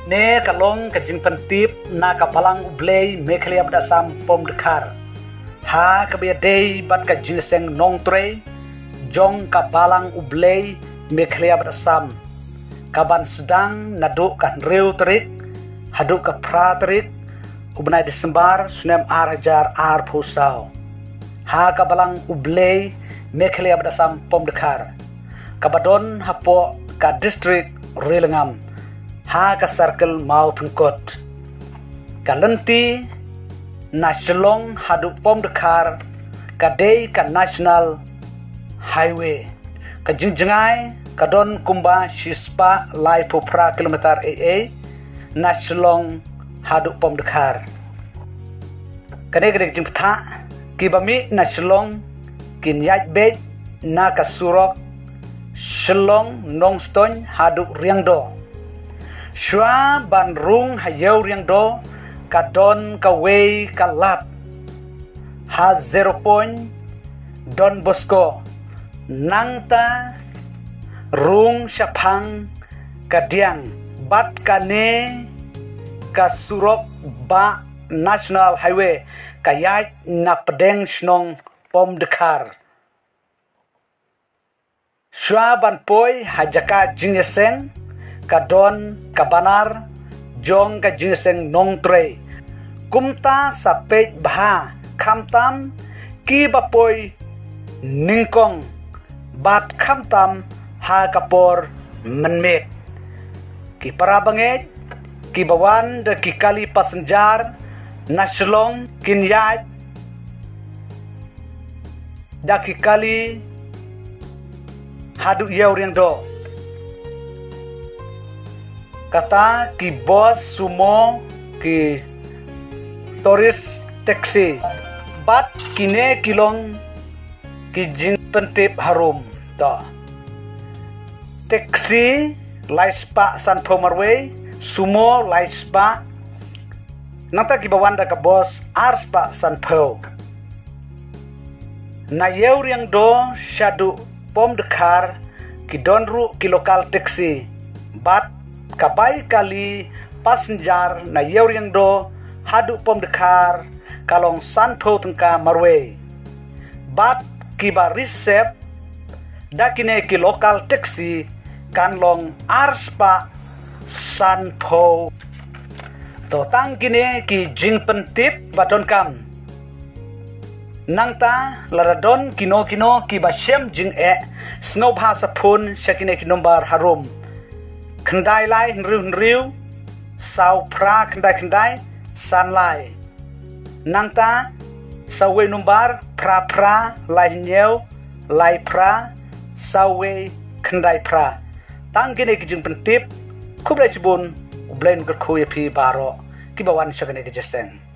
ne kalong ka jingpyntip naka balang Blei M&A dasam pomdkhar ha ka bia dei bat ka jingiaseng nongtrei jong ka balang Blei M&A dasam kaban sedang naduk kan reu terik haduk ka pra terik ubnai Desember sunem arajar ar pusau ha ka balang Blei M&A dasam pomdkhar kabadon hapo ka district Relengam ha ka circle mau tengkot kalenti nasional hadu pomdkhar ka dei ka national highway ka jingjengai kadon kumba shispa lai pupra kilometer nasional hadu pomdkhar kane gede jimptha kibami nasional kinyat bej na kasurok Shalong nongstoi hadu riangdo shua ban rung hayau riangdo kadon kawei kalat ha 0 point Don Bosco nangta rung syapang kadiang bat kane kasurok ba national highway kayat na pedeng snong pomdkhar Shua ban poi hajaka jingiaseng kadon kabanar jong ka jingiaseng nongtrei kumta sapej bha khamtam ki bapoi ningkong bat khamtam ha kapor menmet ki parabanget ki bawan de ki kali passenger naslong kinyat da ki kali hadu yau riangdo kata ki bos sumo ki tourist taxi bat kine kilong ki jingpyntip harum to taxi laispa san pomarway sumo laispa nata ki bawanda ka bos arspa san po na yau riangdo shadu pomdkhar ki donru ki lokal taxi bat kabai kali passenger na yuriang do hadu pomdkhar kalong sanpho tengka marwe bat ki ba receive dakine ki lokal taxi kanlong arspa sanpho to tangkine ki jingpyntip baton kam nangta laradon kino ki bashem jing snow bha sapun shakine ki number harum khandai lai nriu sau pra khandai san lai nangta sawe number pra lai nyeu lai pra sawe khandai pra tangkine ki jingpyntip kublai chibun ublen ger khoye phi baro ki bawan shakine ki jeseng